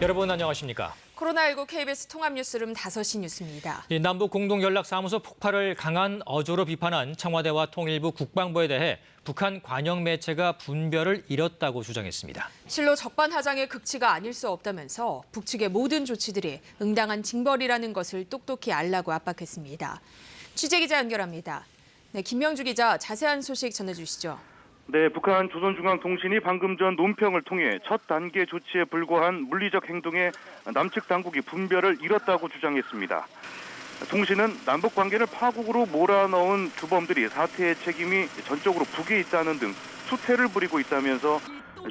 여러분 안녕하십니까? 코로나19 KBS 통합뉴스룸 5시 뉴스입니다. 남북 공동연락사무소 폭파를 강한 어조로 비판한 청와대와 통일부 국방부에 대해 북한 관영 매체가 분별을 잃었다고 주장했습니다. 실로 적반하장의 극치가 아닐 수 없다면서 북측의 모든 조치들이 응당한 징벌이라는 것을 똑똑히 알라고 압박했습니다. 취재기자 연결합니다. 네, 김명주 기자 자세한 소식 전해주시죠. 네, 북한 조선중앙통신이 방금 전 논평을 통해 첫 단계 조치에 불과한 물리적 행동에 남측 당국이 분별을 잃었다고 주장했습니다. 통신은 남북 관계를 파국으로 몰아넣은 주범들이 사태의 책임이 전적으로 북에 있다는 등 수태를 부리고 있다면서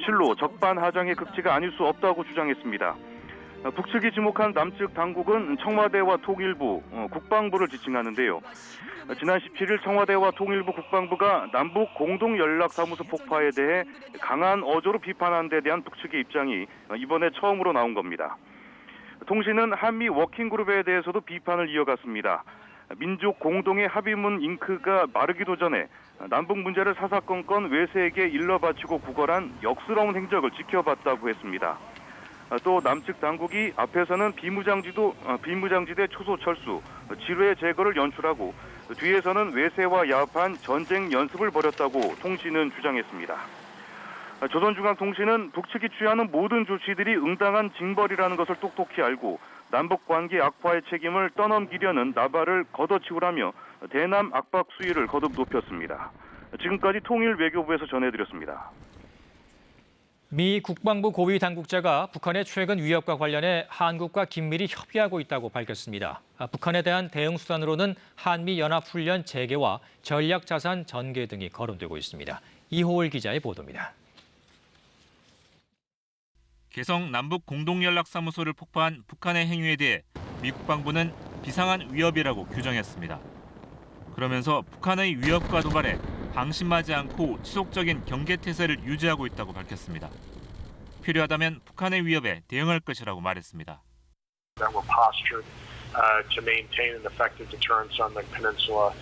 실로 적반하장의 극치가 아닐 수 없다고 주장했습니다. 북측이 지목한 남측 당국은 청와대와 통일부, 국방부를 지칭하는데요. 지난 17일 청와대와 통일부 국방부가 남북 공동연락사무소 폭파에 대해 강한 어조로 비판한 데 대한 북측의 입장이 이번에 처음으로 나온 겁니다. 통신은 한미 워킹그룹에 대해서도 비판을 이어갔습니다. 민족 공동의 합의문 잉크가 마르기도 전에 남북 문제를 사사건건 외세에게 일러바치고 구걸한 역스러운 행적을 지켜봤다고 했습니다. 또 남측 당국이 앞에서는 비무장지대 초소 철수, 지뢰 제거를 연출하고 뒤에서는 외세와 야합한 전쟁 연습을 벌였다고 통신은 주장했습니다. 조선중앙통신은 북측이 취하는 모든 조치들이 응당한 징벌이라는 것을 똑똑히 알고 남북 관계 악화의 책임을 떠넘기려는 나발을 걷어치우라며 대남 압박 수위를 거듭 높였습니다. 지금까지 통일외교부에서 전해드렸습니다. 미 국방부 고위 당국자가 북한의 최근 위협과 관련해 한국과 긴밀히 협의하고 있다고 밝혔습니다. 북한에 대한 대응 수단으로는 한미 연합훈련 재개와 전략자산 전개 등이 거론되고 있습니다. 이호울 기자의 보도입니다. 개성 남북 공동연락사무소를 폭파한 북한의 행위에 대해 미 국방부는 비상한 위협이라고 규정했습니다. 그러면서 북한의 위협과 도발에 방심하지 않고 지속적인 경계태세를 유지하고 있다고 밝혔습니다. 필요하다면 북한의 위협에 대응할 것이라고 말했습니다. That we're postured to maintain an effective deterrence on the peninsula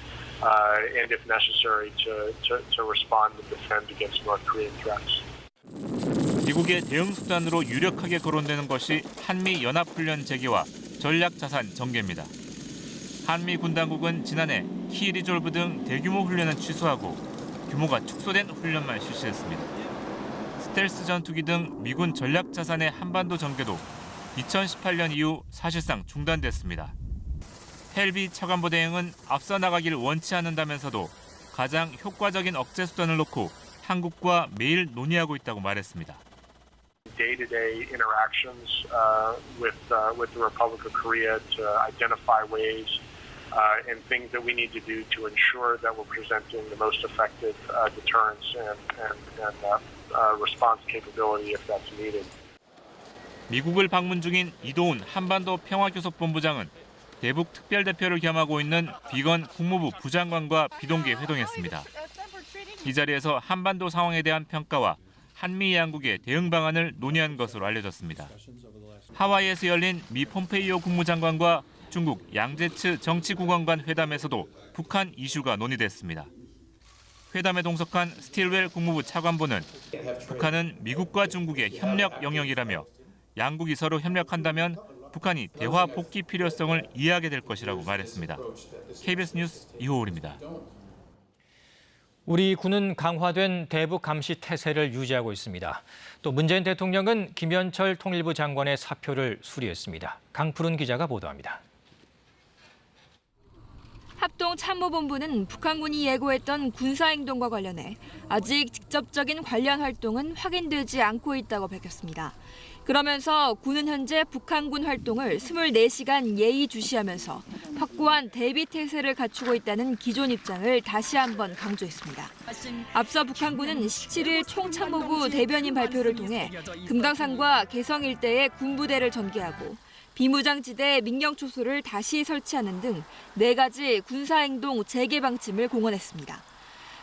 and if necessary to respond and defend against North Korean threats. 미국의 대응 수단으로 유력하게 거론되는 것이 한미 연합훈련 재개와 전략자산 전개입니다. 한미 군 당국은 지난해 키 리졸브 등 대규모 훈련은 취소하고 규모가 축소된 훈련만 실시했습니다. 스텔스 전투기 등 미군 전략자산의 한반도 전개도 2018년 이후 사실상 중단됐습니다. 헬비 차관보 대행은 앞서 나가기를 원치 않는다면서도 가장 효과적인 억제 수단을 놓고 한국과 매일 논의하고 있다고 말했습니다. Day-to-day interactions with the Republic of Korea to identify ways and things that we need to do to ensure that we're presenting the most effective deterrence and response capability if that's needed. 미국을 방문 중인 이도훈 한반도 평화교섭본부장은 대북 특별대표를 겸하고 있는 비건 국무부 부장관과 비동계 회동했습니다. 이 자리에서 한반도 상황에 대한 평가와 한미 양국의 대응 방안을 논의한 것으로 알려졌습니다. 하와이에서 열린 미 폼페이오 국무장관과 중국 양제츠 정치국원관 회담에서도 북한 이슈가 논의됐습니다. 회담에 동석한 스틸웰 국무부 차관보는 북한은 미국과 중국의 협력 영역이라며 양국이 서로 협력한다면 북한이 대화 복귀 필요성을 이해하게 될 것이라고 말했습니다. KBS 뉴스 이호울입니다. 우리 군은 강화된 대북 감시 태세를 유지하고 있습니다. 또 문재인 대통령은 김현철 통일부 장관의 사표를 수리했습니다. 강푸른 기자가 보도합니다. 합동참모본부는 북한군이 예고했던 군사행동과 관련해 아직 직접적인 관련 활동은 확인되지 않고 있다고 밝혔습니다. 그러면서 군은 현재 북한군 활동을 24시간 예의주시하면서 확고한 대비 태세를 갖추고 있다는 기존 입장을 다시 한번 강조했습니다. 앞서 북한군은 17일 총참모부 대변인 발표를 통해 금강산과 개성 일대에 군부대를 전개하고 비무장지대 민경초소를 다시 설치하는 등 4가지 군사행동 재개 방침을 공언했습니다.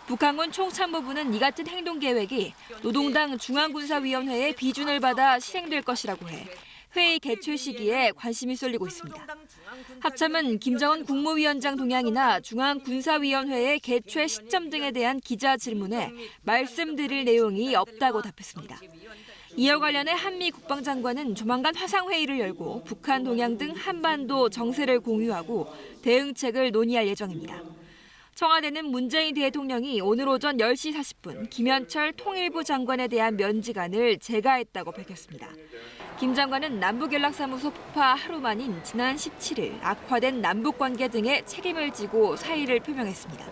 북한군 총참모부는 이 같은 행동 계획이 노동당 중앙군사위원회의 비준을 받아 실행될 것이라고 해 회의 개최 시기에 관심이 쏠리고 있습니다. 합참은 김정은 국무위원장 동향이나 중앙군사위원회의 개최 시점 등에 대한 기자 질문에 말씀드릴 내용이 없다고 답했습니다. 이와 관련해 한미 국방장관은 조만간 화상회의를 열고 북한 동향 등 한반도 정세를 공유하고 대응책을 논의할 예정입니다. 청와대는 문재인 대통령이 오늘 오전 10시 40분 김현철 통일부 장관에 대한 면직안을 제거했다고 밝혔습니다. 김 장관은 남북연락사무소 폭파 하루 만인 지난 17일 악화된 남북관계 등에 책임을 지고 사의를 표명했습니다.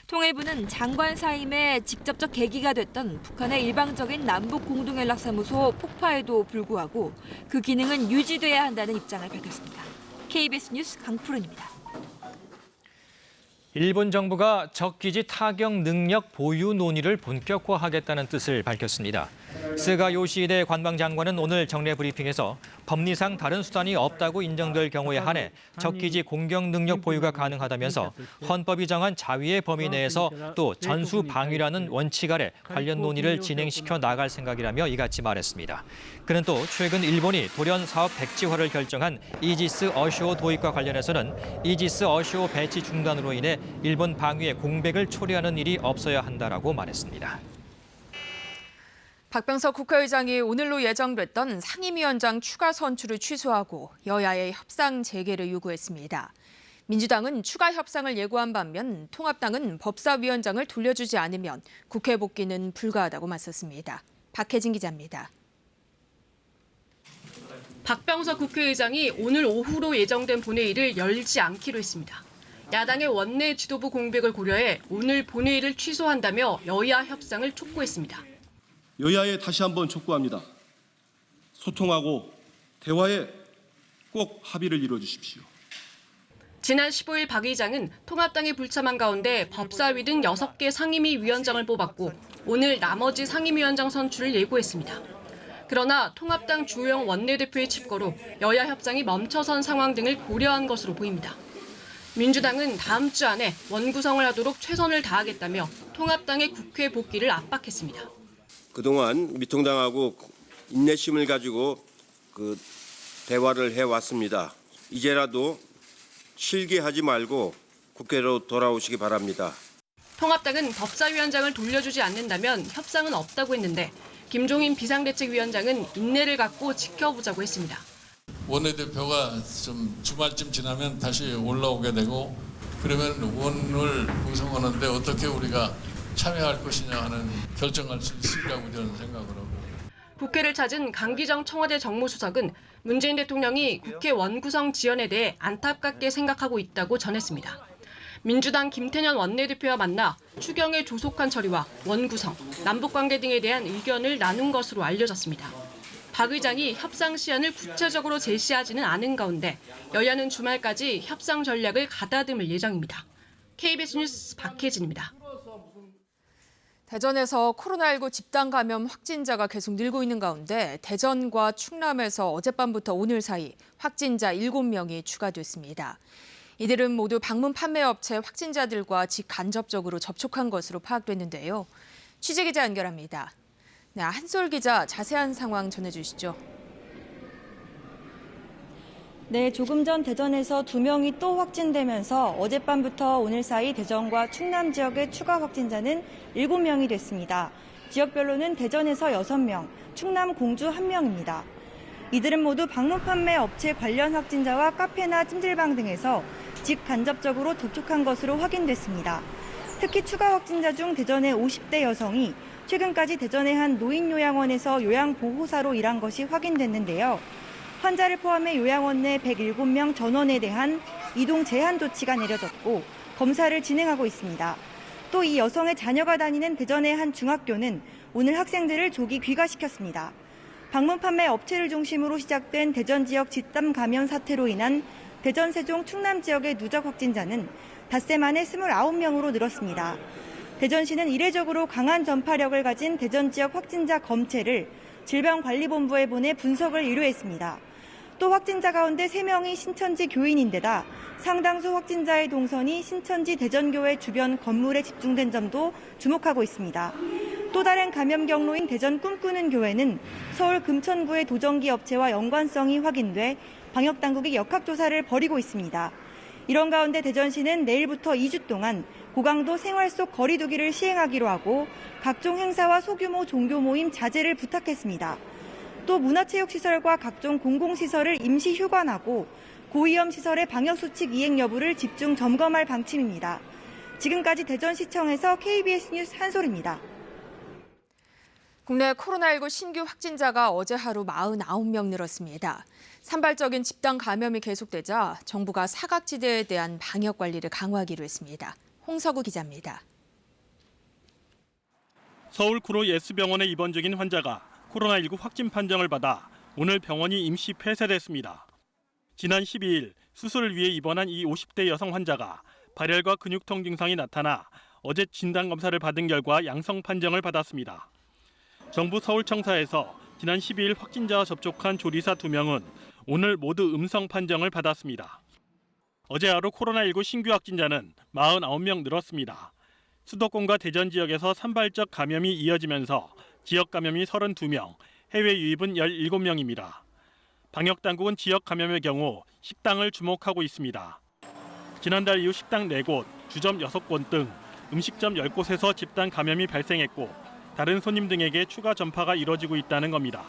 통일부는 장관 사임의 직접적 계기가 됐던 북한의 일방적인 남북 공동연락사무소 폭파에도 불구하고 그 기능은 유지돼야 한다는 입장을 밝혔습니다. KBS 뉴스 강푸른입니다. 일본 정부가 적기지 타격 능력 보유 논의를 본격화하겠다는 뜻을 밝혔습니다. 스가 요시히데 관방장관은 오늘 정례 브리핑에서 법리상 다른 수단이 없다고 인정될 경우에 한해 적기지 공격 능력 보유가 가능하다면서 헌법이 정한 자위의 범위 내에서 또 전수 방위라는 원칙 아래 관련 논의를 진행시켜 나갈 생각이라며 이같이 말했습니다. 그는 또 최근 일본이 돌연 사업 백지화를 결정한 이지스 어쇼 도입과 관련해서는 이지스 어쇼 배치 중단으로 인해 일본 방위의 공백을 초래하는 일이 없어야 한다라고 말했습니다. 박병석 국회의장이 오늘로 예정됐던 상임위원장 추가 선출을 취소하고 여야의 협상 재개를 요구했습니다. 민주당은 추가 협상을 예고한 반면 통합당은 법사위원장을 돌려주지 않으면 국회 복귀는 불가하다고 맞섰습니다. 박혜진 기자입니다. 박병석 국회의장이 오늘 오후로 예정된 본회의를 열지 않기로 했습니다. 야당의 원내 지도부 공백을 고려해 오늘 본회의를 취소한다며 여야 협상을 촉구했습니다. 여야에 다시 한번 촉구합니다. 소통하고 대화에 꼭 합의를 이루어 주십시오. 지난 15일 박 의장은 통합당이 불참한 가운데 법사위 등 6개 상임위 위원장을 뽑았고 오늘 나머지 상임위원장 선출을 예고했습니다. 그러나 통합당 주호영 원내대표의 칩거로 여야 협상이 멈춰선 상황 등을 고려한 것으로 보입니다. 민주당은 다음 주 안에 원구성을 하도록 최선을 다하겠다며 통합당의 국회 복귀를 압박했습니다. 그동안 미통당하고 인내심을 가지고 대화를 해왔습니다. 이제라도 실기하지 말고 국회로 돌아오시기 바랍니다. 통합당은 법사위원장을 돌려주지 않는다면 협상은 없다고 했는데 김종인 비상대책위원장은 인내를 갖고 지켜보자고 했습니다. 원내대표가 좀 주말쯤 지나면 다시 올라오게 되고 그러면 원을 구성하는데 어떻게 우리가 참여할 것이냐 하는 결정할 수 있으리라고 저는 생각을 하고. 국회를 찾은 강기정 청와대 정무수석은 문재인 대통령이 국회 원구성 지연에 대해 안타깝게 생각하고 있다고 전했습니다. 민주당 김태년 원내대표와 만나 추경의 조속한 처리와 원구성, 남북관계 등에 대한 의견을 나눈 것으로 알려졌습니다. 박 의장이 협상 시한을 구체적으로 제시하지는 않은 가운데 여야는 주말까지 협상 전략을 가다듬을 예정입니다. KBS 뉴스 박혜진입니다. 대전에서 코로나19 집단 감염 확진자가 계속 늘고 있는 가운데 대전과 충남에서 어젯밤부터 오늘 사이 확진자 7명이 추가됐습니다. 이들은 모두 방문 판매 업체 확진자들과 직간접적으로 접촉한 것으로 파악됐는데요. 취재기자 연결합니다. 네, 한솔 기자 자세한 상황 전해주시죠. 네, 조금 전 대전에서 2명이 또 확진되면서 어젯밤부터 오늘 사이 대전과 충남 지역의 추가 확진자는 7명이 됐습니다. 지역별로는 대전에서 6명, 충남 공주 1명입니다. 이들은 모두 방문 판매 업체 관련 확진자와 카페나 찜질방 등에서 직간접적으로 접촉한 것으로 확인됐습니다. 특히 추가 확진자 중 대전의 50대 여성이 최근까지 대전의 한 노인요양원에서 요양보호사로 일한 것이 확인됐는데요. 환자를 포함해 요양원 내 107명 전원에 대한 이동 제한 조치가 내려졌고 검사를 진행하고 있습니다. 또 이 여성의 자녀가 다니는 대전의 한 중학교는 오늘 학생들을 조기 귀가시켰습니다. 방문 판매 업체를 중심으로 시작된 대전 지역 집단 감염 사태로 인한 대전, 세종, 충남 지역의 누적 확진자는 닷새 만에 29명으로 늘었습니다. 대전시는 이례적으로 강한 전파력을 가진 대전 지역 확진자 검체를 질병관리본부에 보내 분석을 의뢰했습니다. 또 확진자 가운데 3명이 신천지 교인인데다 상당수 확진자의 동선이 신천지 대전교회 주변 건물에 집중된 점도 주목하고 있습니다. 또 다른 감염 경로인 대전 꿈꾸는 교회는 서울 금천구의 도전기 업체와 연관성이 확인돼 방역당국이 역학조사를 벌이고 있습니다. 이런 가운데 대전시는 내일부터 2주 동안 고강도 생활 속 거리 두기를 시행하기로 하고 각종 행사와 소규모 종교 모임 자제를 부탁했습니다. 또 문화체육시설과 각종 공공시설을 임시 휴관하고 고위험 시설의 방역수칙 이행 여부를 집중 점검할 방침입니다. 지금까지 대전시청에서 KBS 뉴스 한솔입니다. 국내 코로나19 신규 확진자가 어제 하루 49명 늘었습니다. 산발적인 집단 감염이 계속되자 정부가 사각지대에 대한 방역 관리를 강화하기로 했습니다. 홍서구 기자입니다. 서울 구로 예스병원에 입원 중인 환자가 코로나19 확진 판정을 받아 오늘 병원이 임시 폐쇄됐습니다. 지난 12일 수술을 위해 입원한 이 50대 여성 환자가 발열과 근육통 증상이 나타나 어제 진단검사를 받은 결과 양성 판정을 받았습니다. 정부 서울청사에서 지난 12일 확진자와 접촉한 조리사 2명은 오늘 모두 음성 판정을 받았습니다. 어제 하루 코로나19 신규 확진자는 49명 늘었습니다. 수도권과 대전 지역에서 산발적 감염이 이어지면서 지역 감염이 32명, 해외 유입은 17명입니다. 방역당국은 지역 감염의 경우 식당을 주목하고 있습니다. 지난달 이후 식당 4곳, 주점 6곳 등 음식점 10곳에서 집단 감염이 발생했고 다른 손님 등에게 추가 전파가 이뤄지고 있다는 겁니다.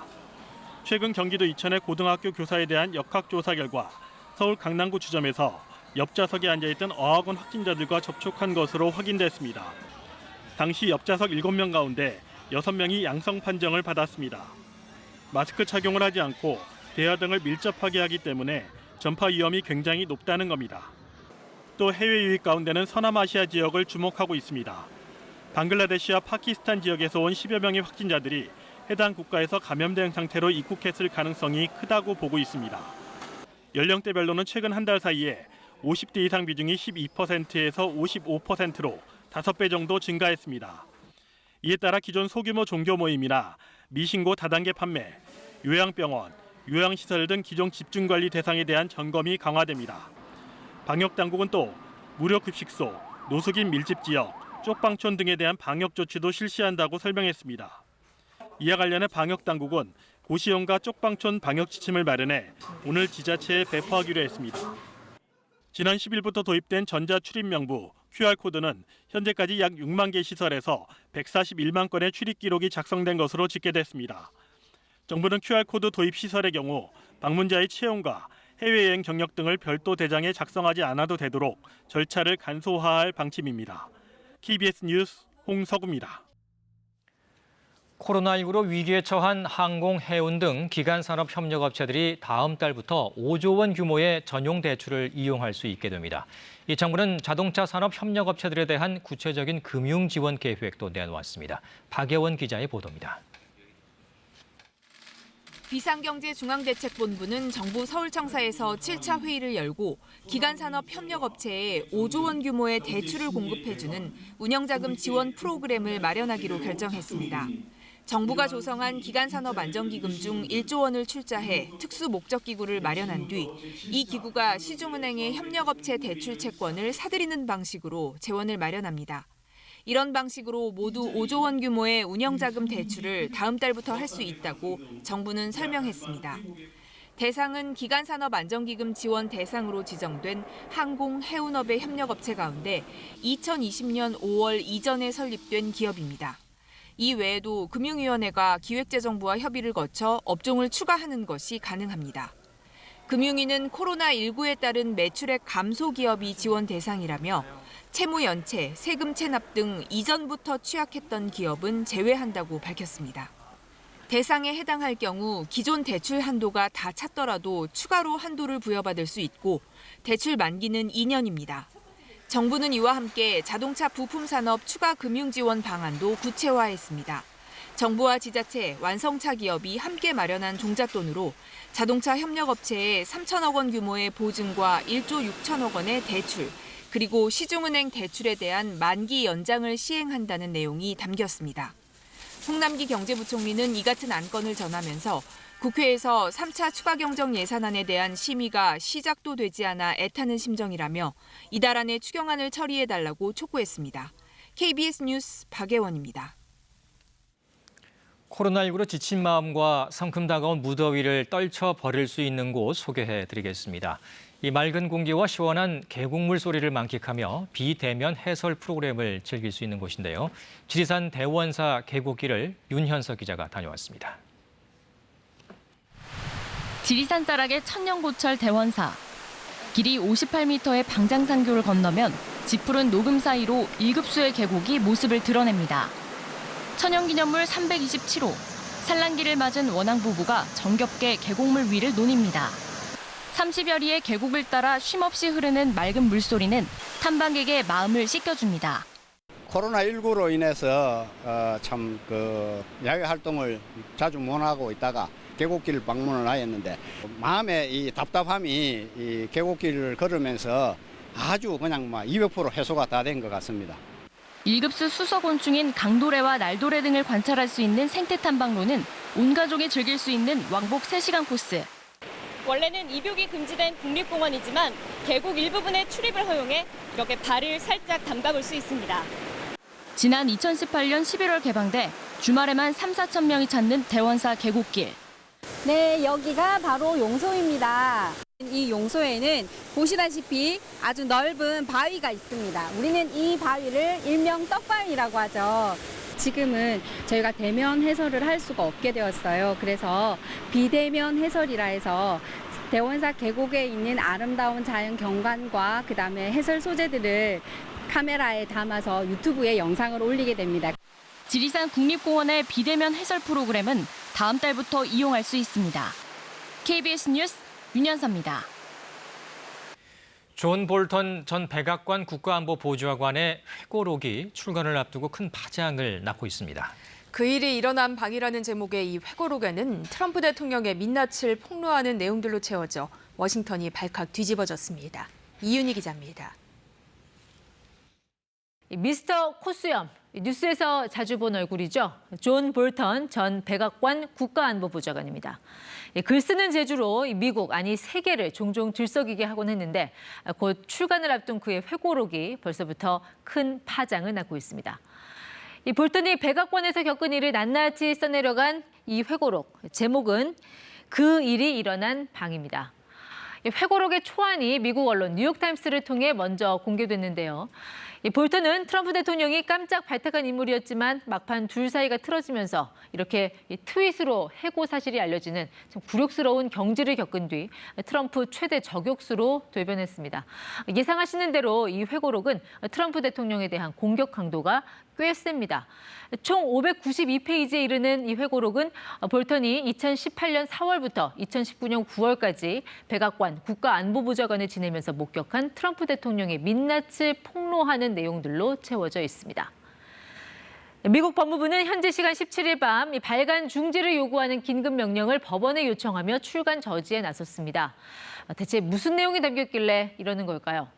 최근 경기도 이천의 고등학교 교사에 대한 역학조사 결과 서울 강남구 주점에서 옆좌석에 앉아있던 어학원 확진자들과 접촉한 것으로 확인됐습니다. 당시 옆좌석 7명 가운데 6명이 양성 판정을 받았습니다. 마스크 착용을 하지 않고 대화 등을 밀접하게 하기 때문에 전파 위험이 굉장히 높다는 겁니다. 또 해외 유입 가운데는 서남아시아 지역을 주목하고 있습니다. 방글라데시와 파키스탄 지역에서 온 10여 명의 확진자들이 해당 국가에서 감염된 상태로 입국했을 가능성이 크다고 보고 있습니다. 연령대별로는 최근 한 달 사이에 50대 이상 비중이 12%에서 55%로 5배 정도 증가했습니다. 이에 따라 기존 소규모 종교 모임이나 미신고 다단계 판매, 요양병원, 요양시설 등 기존 집중관리 대상에 대한 점검이 강화됩니다. 방역당국은 또 무료급식소, 노숙인 밀집지역, 쪽방촌 등에 대한 방역 조치도 실시한다고 설명했습니다. 이와 관련해 방역당국은 고시원과 쪽방촌 방역 지침을 마련해 오늘 지자체에 배포하기로 했습니다. 지난 10일부터 도입된 전자출입명부 QR코드는 현재까지 약 6만 개 시설에서 141만 건의 출입 기록이 작성된 것으로 집계됐습니다. 정부는 QR코드 도입 시설의 경우 방문자의 체온과 해외여행 경력 등을 별도 대장에 작성하지 않아도 되도록 절차를 간소화할 방침입니다. KBS 뉴스 홍서구입니다. 코로나19로 위기에 처한 항공, 해운 등 기간산업 협력업체들이 다음 달부터 5조 원 규모의 전용 대출을 이용할 수 있게 됩니다. 이 정부는 자동차 산업 협력업체들에 대한 구체적인 금융 지원 계획도 내놓았습니다. 박예원 기자의 보도입니다. 비상경제중앙대책본부는 정부 서울청사에서 7차 회의를 열고 기간산업협력업체에 5조 원 규모의 대출을 공급해주는 운영자금 지원 프로그램을 마련하기로 결정했습니다. 정부가 조성한 기간산업안정기금 중 1조 원을 출자해 특수목적기구를 마련한 뒤 이 기구가 시중은행의 협력업체 대출 채권을 사들이는 방식으로 재원을 마련합니다. 이런 방식으로 모두 5조 원 규모의 운영자금 대출을 다음 달부터 할 수 있다고 정부는 설명했습니다. 대상은 기간산업안정기금 지원 대상으로 지정된 항공, 해운업의 협력업체 가운데 2020년 5월 이전에 설립된 기업입니다. 이 외에도 금융위원회가 기획재정부와 협의를 거쳐 업종을 추가하는 것이 가능합니다. 금융위는 코로나19에 따른 매출액 감소 기업이 지원 대상이라며 채무 연체, 세금 체납 등 이전부터 취약했던 기업은 제외한다고 밝혔습니다. 대상에 해당할 경우 기존 대출 한도가 다 찼더라도 추가로 한도를 부여받을 수 있고 대출 만기는 2년입니다. 정부는 이와 함께 자동차 부품 산업 추가 금융 지원 방안도 구체화했습니다. 정부와 지자체, 완성차 기업이 함께 마련한 종잣돈으로 자동차 협력업체에 3천억 원 규모의 보증과 1조 6천억 원의 대출, 그리고 시중은행 대출에 대한 만기 연장을 시행한다는 내용이 담겼습니다. 홍남기 경제부총리는 이 같은 안건을 전하면서 국회에서 3차 추가 경정 예산안에 대한 심의가 시작도 되지 않아 애타는 심정이라며 이달 안에 추경안을 처리해달라고 촉구했습니다. KBS 뉴스 박예원입니다. 코로나19로 지친 마음과 성큼 다가온 무더위를 떨쳐버릴 수 있는 곳 소개해드리겠습니다. 이 맑은 공기와 시원한 계곡물 소리를 만끽하며 비대면 해설 프로그램을 즐길 수 있는 곳인데요. 지리산 대원사 계곡길을 윤현석 기자가 다녀왔습니다. 지리산 자락의 천년고철 대원사. 길이 58m의 방장산교를 건너면 짙푸른 녹음 사이로 1급수의 계곡이 모습을 드러냅니다. 천연기념물 327호, 산란기를 맞은 원앙 부부가 정겹게 계곡물 위를 논입니다. 30여리의 계곡을 따라 쉼없이 흐르는 맑은 물소리는 탐방객의 마음을 씻겨줍니다. 코로나19로 인해서 야외 활동을 자주 못하고 있다가 계곡길 방문을 하였는데 마음의 이 답답함이 이 계곡길을 걸으면서 아주 그냥 200% 해소가 다 된 것 같습니다. 1급수 수서곤충인 강도래와 날도래 등을 관찰할 수 있는 생태 탐방로는 온 가족이 즐길 수 있는 왕복 3시간 코스. 원래는 입욕이 금지된 국립공원이지만 계곡 일부분에 출입을 허용해 이렇게 발을 살짝 담가볼 수 있습니다. 지난 2018년 11월 개방돼 주말에만 3-4천 명이 찾는 대원사 계곡길. 네, 여기가 바로 용소입니다. 이 용소에는 보시다시피 아주 넓은 바위가 있습니다. 우리는 이 바위를 일명 떡바위라고 하죠. 지금은 저희가 대면 해설을 할 수가 없게 되었어요. 그래서 비대면 해설이라 해서 대원사 계곡에 있는 아름다운 자연 경관과 그다음에 해설 소재들을 카메라에 담아서 유튜브에 영상을 올리게 됩니다. 지리산 국립공원의 비대면 해설 프로그램은 다음 달부터 이용할 수 있습니다. KBS 뉴스 윤현서입니다. 존 볼턴 전 백악관 국가안보보좌관의 회고록이 출간을 앞두고 큰 파장을 낳고 있습니다. 그 일이 일어난 방이라는 제목의 이 회고록에는 트럼프 대통령의 민낯을 폭로하는 내용들로 채워져 워싱턴이 발칵 뒤집어졌습니다. 이윤희 기자입니다. 미스터 코수염, 뉴스에서 자주 본 얼굴이죠. 존 볼턴 전 백악관 국가안보보좌관입니다. 글 쓰는 재주로 미국, 아니 세계를 종종 들썩이게 하곤 했는데 곧 출간을 앞둔 그의 회고록이 벌써부터 큰 파장을 낳고 있습니다. 이 볼턴이 백악관에서 겪은 일을 낱낱이 써내려간 이 회고록, 제목은 그 일이 일어난 방입니다. 회고록의 초안이 미국 언론 뉴욕타임스를 통해 먼저 공개됐는데요. 볼턴은 트럼프 대통령이 깜짝 발탁한 인물이었지만 막판 둘 사이가 틀어지면서 이렇게 트윗으로 해고 사실이 알려지는 좀 굴욕스러운 경지를 겪은 뒤 트럼프 최대 저격수로 돌변했습니다. 예상하시는 대로 이 회고록은 트럼프 대통령에 대한 공격 강도가 꽤 셉니다. 총 592페이지에 이르는 이 회고록은 볼턴이 2018년 4월부터 2019년 9월까지 백악관 국가안보보좌관을 지내면서 목격한 트럼프 대통령의 민낯을 폭로하는 내용들로 채워져 있습니다. 미국 법무부는 현지 시간 17일 밤 발간 중지를 요구하는 긴급 명령을 법원에 요청하며 출간 저지에 나섰습니다. 대체 무슨 내용이 담겼길래 이러는 걸까요?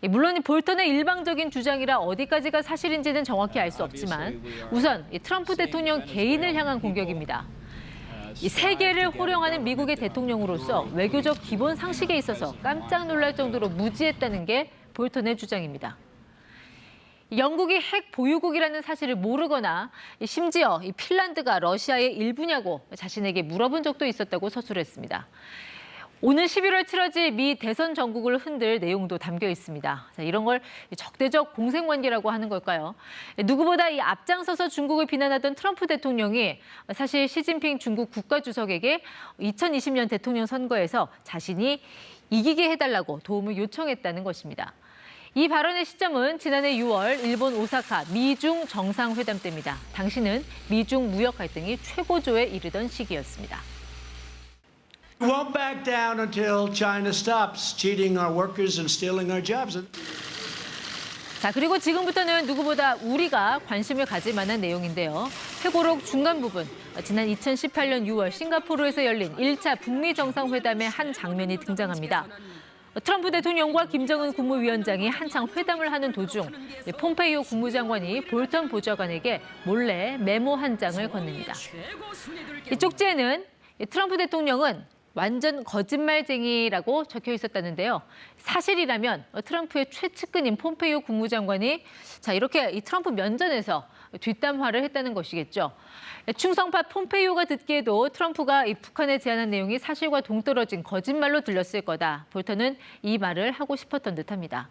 물론 볼턴의 일방적인 주장이라 어디까지가 사실인지는 정확히 알 수 없지만 우선 트럼프 대통령 개인을 향한 공격입니다. 세계를 호령하는 미국의 대통령으로서 외교적 기본 상식에 있어서 깜짝 놀랄 정도로 무지했다는 게 볼턴의 주장입니다. 영국이 핵 보유국이라는 사실을 모르거나 심지어 핀란드가 러시아의 일부냐고 자신에게 물어본 적도 있었다고 서술했습니다. 오늘 11월 치러질 미 대선 전국을 흔들 내용도 담겨 있습니다. 이런 걸 적대적 공생관계라고 하는 걸까요? 누구보다 이 앞장서서 중국을 비난하던 트럼프 대통령이 사실 시진핑 중국 국가주석에게 2020년 대통령 선거에서 자신이 이기게 해달라고 도움을 요청했다는 것입니다. 이 발언의 시점은 지난해 6월 일본 오사카 미중 정상회담 때입니다. 당시는 미중 무역 갈등이 최고조에 이르던 시기였습니다. We won't back down until China stops cheating our workers and stealing our jobs. 자, 그리고 지금부터는 누구보다 우리가 관심을 가질 만한 내용인데요. 회고록 중간 부분, 지난 2018년 6월 싱가포르에서 열린 1차 북미 정상회담의 한 장면이 등장합니다. 트럼프 대통령과 김정은 국무위원장이 한창 회담을 하는 도중 폼페이오 국무장관이 볼턴 보좌관에게 몰래 메모 한 장을 건넵니다. 이 쪽지에는 트럼프 대통령은 완전 거짓말쟁이라고 적혀 있었다는데요. 사실이라면 트럼프의 최측근인 폼페이오 국무장관이 이렇게 이 트럼프 면전에서 뒷담화를 했다는 것이겠죠. 충성파 폼페이오가 듣기에도 트럼프가 이 북한에 제안한 내용이 사실과 동떨어진 거짓말로 들렸을 거다. 볼턴은 이 말을 하고 싶었던 듯합니다.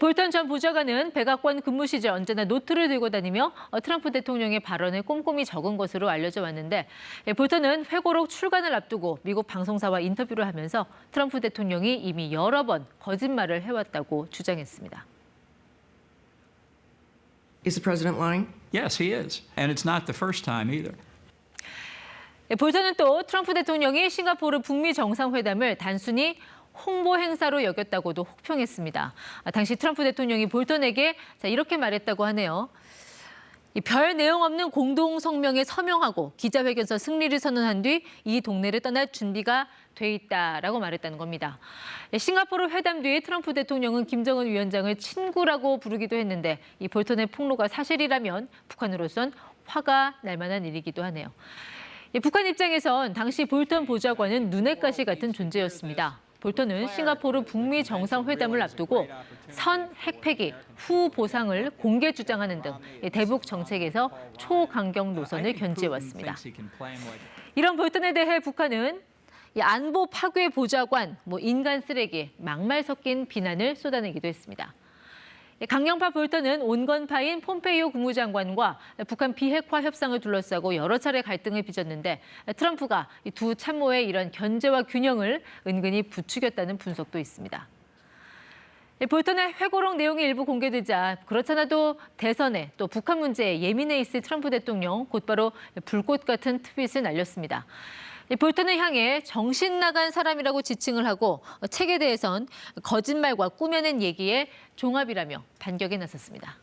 볼턴 전 부장관은 백악관 근무 시절 언제나 노트를 들고 다니며 트럼프 대통령의 발언을 꼼꼼히 적은 것으로 알려져 왔는데 볼턴은 회고록 출간을 앞두고 미국 방송사와 인터뷰를 하면서 트럼프 대통령이 이미 여러 번 거짓말을 해왔다고 주장했습니다. Is the president lying? Yes, he is. And it's not the first time either. 볼턴은 또 트럼프 대통령이 싱가포르 북미 정상회담을 단순히 홍보 행사로 여겼다고도 혹평했습니다. 당시 트럼프 대통령이 볼턴에게 이렇게 말했다고 하네요. 별 내용 없는 공동 성명에 서명하고 기자회견서 승리를 선언한 뒤 이 동네를 떠날 준비가 돼 있다라고 말했다는 겁니다. 싱가포르 회담 뒤 트럼프 대통령은 김정은 위원장을 친구라고 부르기도 했는데 이 볼턴의 폭로가 사실이라면 북한으로선 화가 날 만한 일이기도 하네요. 북한 입장에선 당시 볼턴 보좌관은 눈엣 가시 같은 존재였습니다. 볼턴은 싱가포르 북미 정상회담을 앞두고 선 핵폐기 후 보상을 공개 주장하는 등 대북 정책에서 초강경 노선을 견지해왔습니다. 이런 볼턴에 대해 북한은 안보 파괴 보좌관, 인간 쓰레기, 막말 섞인 비난을 쏟아내기도 했습니다. 강경파 볼턴은 온건파인 폼페이오 국무장관과 북한 비핵화 협상을 둘러싸고 여러 차례 갈등을 빚었는데 트럼프가 두 참모의 이런 견제와 균형을 은근히 부추겼다는 분석도 있습니다. 볼턴의 회고록 내용이 일부 공개되자 그렇잖아도 대선에 또 북한 문제에 예민해 있을 트럼프 대통령 곧바로 불꽃 같은 트윗을 날렸습니다. 볼턴을 향해 정신 나간 사람이라고 지칭을 하고 책에 대해선 거짓말과 꾸며낸 얘기의 종합이라며 반격에 나섰습니다.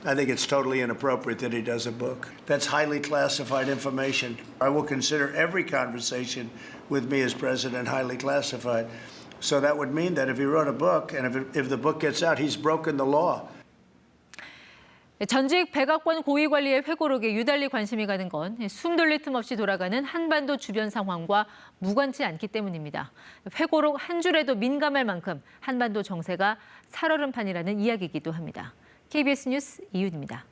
I think it's totally inappropriate that he does a book. That's highly classified information. I will consider every conversation with me as president highly classified. So that would mean that if he wrote a book and if the book gets out, he's broken the law. 전직 백악관 고위 관리의 회고록에 유달리 관심이 가는 건 숨 돌릴 틈 없이 돌아가는 한반도 주변 상황과 무관치 않기 때문입니다. 회고록 한 줄에도 민감할 만큼 한반도 정세가 살얼음판이라는 이야기이기도 합니다. KBS 뉴스 이윤입니다.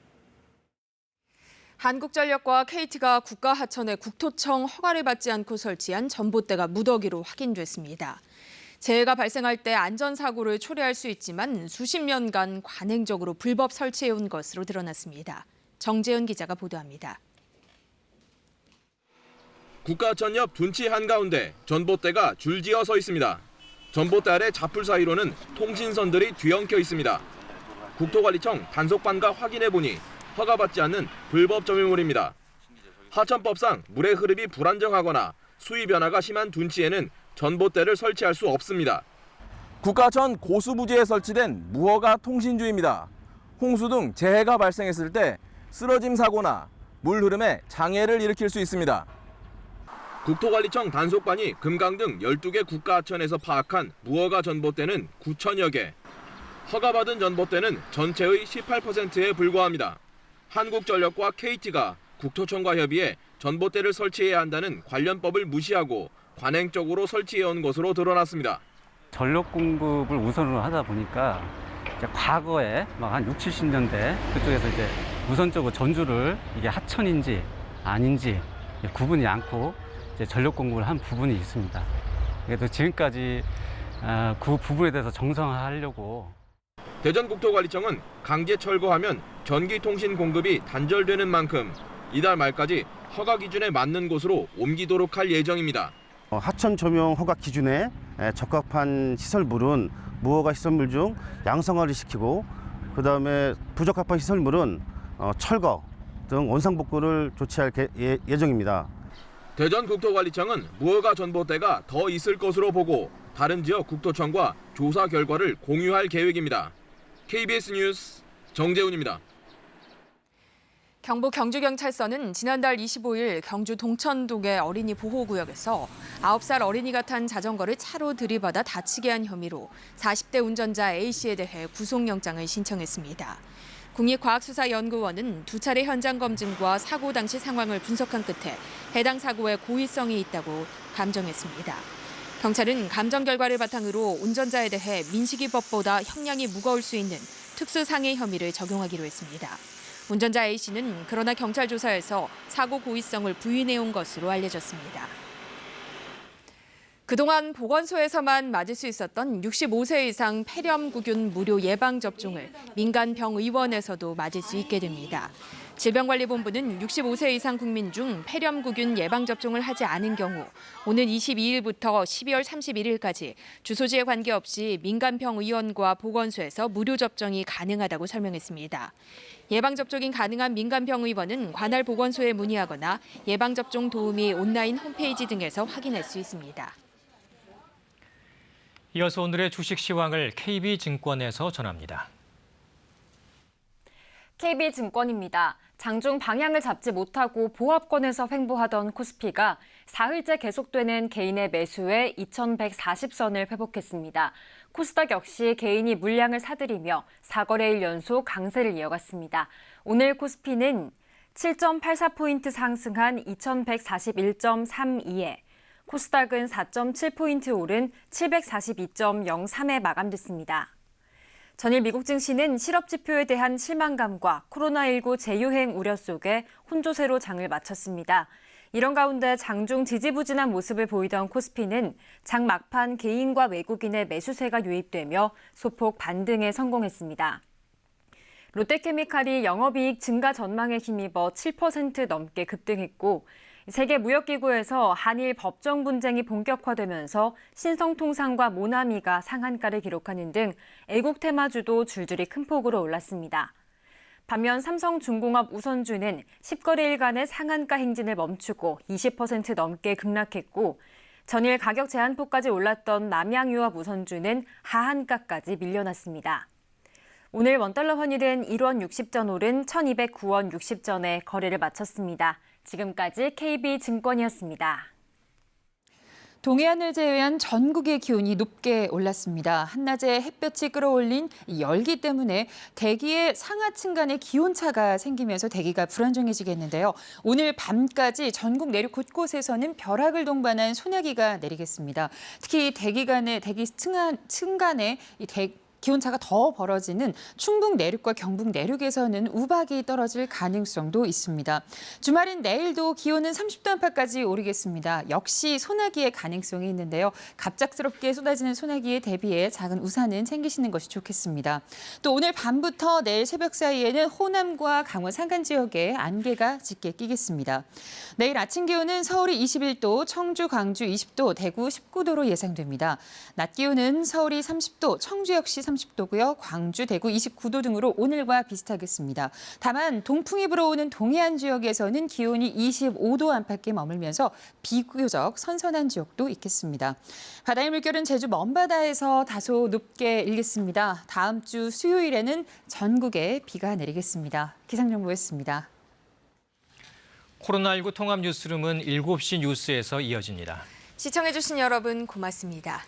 한국전력과 KT가 국가하천의 국토청 허가를 받지 않고 설치한 전봇대가 무더기로 확인됐습니다. 재해가 발생할 때 안전사고를 초래할 수 있지만 수십 년간 관행적으로 불법 설치해온 것으로 드러났습니다. 정재은 기자가 보도합니다. 국가하천 옆 둔치 한가운데 전봇대가 줄지어 서 있습니다. 전봇대 아래 자풀 사이로는 통신선들이 뒤엉켜 있습니다. 국토관리청 단속반가 확인해보니 허가받지 않는 불법 점유물입니다. 하천법상 물의 흐름이 불안정하거나 수위 변화가 심한 둔치에는 전봇대를 설치할 수 없습니다. 국가하천 고수부지에 설치된 무허가 통신주입니다. 홍수 등 재해가 발생했을 때 쓰러짐 사고나 물 흐름에 장애를 일으킬 수 있습니다. 국토관리청 단속반이 금강 등 12개 국가하천에서 파악한 무허가 전봇대는 9천여 개. 허가받은 전봇대는 전체의 18%에 불과합니다. 한국전력과 KT가 국토청과 협의해 전봇대를 설치해야 한다는 관련법을 무시하고 관행적으로 설치해온 것으로 드러났습니다. 전력 공급을 우선으로 하다 보니까 이제 과거에 막 한 60, 70년대 그쪽에서 이제 우선적으로 전주를 이게 하천인지 아닌지 구분이 않고 이제 전력 공급을 한 부분이 있습니다. 그래도 지금까지 그 부분에 대해서 정상화하려고. 대전국토관리청은 강제 철거하면 전기통신 공급이 단절되는 만큼 이달 말까지 허가 기준에 맞는 곳으로 옮기도록 할 예정입니다. 하천 조명 허가 기준에 적합한 시설물은 무허가 시설물 중 양성화를 시키고 그다음에 부적합한 시설물은 철거 등 원상복구를 조치할 예정입니다. 대전국토관리청은 무허가 전봇대가 더 있을 것으로 보고 다른 지역 국토청과 조사 결과를 공유할 계획입니다. KBS 뉴스 정재훈입니다. 경북 경주경찰서는 지난달 25일 경주 동천동의 어린이 보호구역에서 9살 어린이가 탄 자전거를 차로 들이받아 다치게 한 혐의로 40대 운전자 A씨에 대해 구속영장을 신청했습니다. 국립과학수사연구원은 2차례 현장 검증과 사고 당시 상황을 분석한 끝에 해당 사고에 고의성이 있다고 감정했습니다. 경찰은 감정 결과를 바탕으로 운전자에 대해 민식이법보다 형량이 무거울 수 있는 특수상해 혐의를 적용하기로 했습니다. 운전자 A씨는 그러나 경찰 조사에서 사고 고의성을 부인해온 것으로 알려졌습니다. 그동안 보건소에서만 맞을 수 있었던 65세 이상 폐렴구균 무료 예방접종을 민간병의원에서도 맞을 수 있게 됩니다. 질병관리본부는 65세 이상 국민 중 폐렴구균 예방접종을 하지 않은 경우 오는 22일부터 12월 31일까지 주소지에 관계없이 민간병의원과 보건소에서 무료 접종이 가능하다고 설명했습니다. 예방접종이 가능한 민간병의원은 관할 보건소에 문의하거나 예방접종 도우미 온라인 홈페이지 등에서 확인할 수 있습니다. 이어서 오늘의 주식 시황을 KB증권에서 전합니다. KB증권입니다. 장중 방향을 잡지 못하고 보합권에서 횡보하던 코스피가 사흘째 계속되는 개인의 매수에 2140선을 회복했습니다. 코스닥 역시 개인이 물량을 사들이며 4거래일 연속 강세를 이어갔습니다. 오늘 코스피는 7.84포인트 상승한 2141.32에 코스닥은 4.7포인트 오른 742.03에 마감됐습니다. 전일 미국 증시는 실업 지표에 대한 실망감과 코로나19 재유행 우려 속에 혼조세로 장을 마쳤습니다. 이런 가운데 장중 지지부진한 모습을 보이던 코스피는 장 막판 개인과 외국인의 매수세가 유입되며 소폭 반등에 성공했습니다. 롯데케미칼이 영업이익 증가 전망에 힘입어 7% 넘게 급등했고 세계무역기구에서 한일 법정 분쟁이 본격화되면서 신성통상과 모나미가 상한가를 기록하는 등 애국 테마주도 줄줄이 큰 폭으로 올랐습니다. 반면 삼성중공업 우선주는 10거래일간의 상한가 행진을 멈추고 20% 넘게 급락했고 전일 가격 제한폭까지 올랐던 남양유업 우선주는 하한가까지 밀려났습니다. 오늘 원달러 환율은 1원 60전 오른 1209원 60전에 거래를 마쳤습니다. 지금까지 KB증권이었습니다. 동해안을 제외한 전국의 기온이 높게 올랐습니다. 한낮에 햇볕이 끌어올린 열기 때문에 대기의 상하층 간의 기온차가 생기면서 대기가 불안정해지겠는데요. 오늘 밤까지 전국 내륙 곳곳에서는 벼락을 동반한 소나기가 내리겠습니다. 특히 대기 층 간의 기온차가 더 벌어지는 충북 내륙과 경북 내륙에서는 우박이 떨어질 가능성도 있습니다. 주말인 내일도 기온은 30도 안팎까지 오르겠습니다. 역시 소나기의 가능성이 있는데요. 갑작스럽게 쏟아지는 소나기에 대비해 작은 우산은 챙기시는 것이 좋겠습니다. 또 오늘 밤부터 내일 새벽 사이에는 호남과 강원 산간 지역에 안개가 짙게 끼겠습니다. 내일 아침 기온은 서울이 21도, 청주, 광주 20도, 대구 19도로 예상됩니다. 낮 기온은 서울이 30도, 청주 역시 30도고요. 광주, 대구 29도 등으로 오늘과 비슷하겠습니다. 다만 동풍이 불어오는 동해안 지역에서는 기온이 25도 안팎에 머물면서 비교적 선선한 지역도 있겠습니다. 바다의 물결은 제주 먼바다에서 다소 높게 일겠습니다. 다음 주 수요일에는 전국에 비가 내리겠습니다. 기상정보였습니다. 코로나19 통합 뉴스룸은 7시 뉴스에서 이어집니다. 시청해주신 여러분 고맙습니다.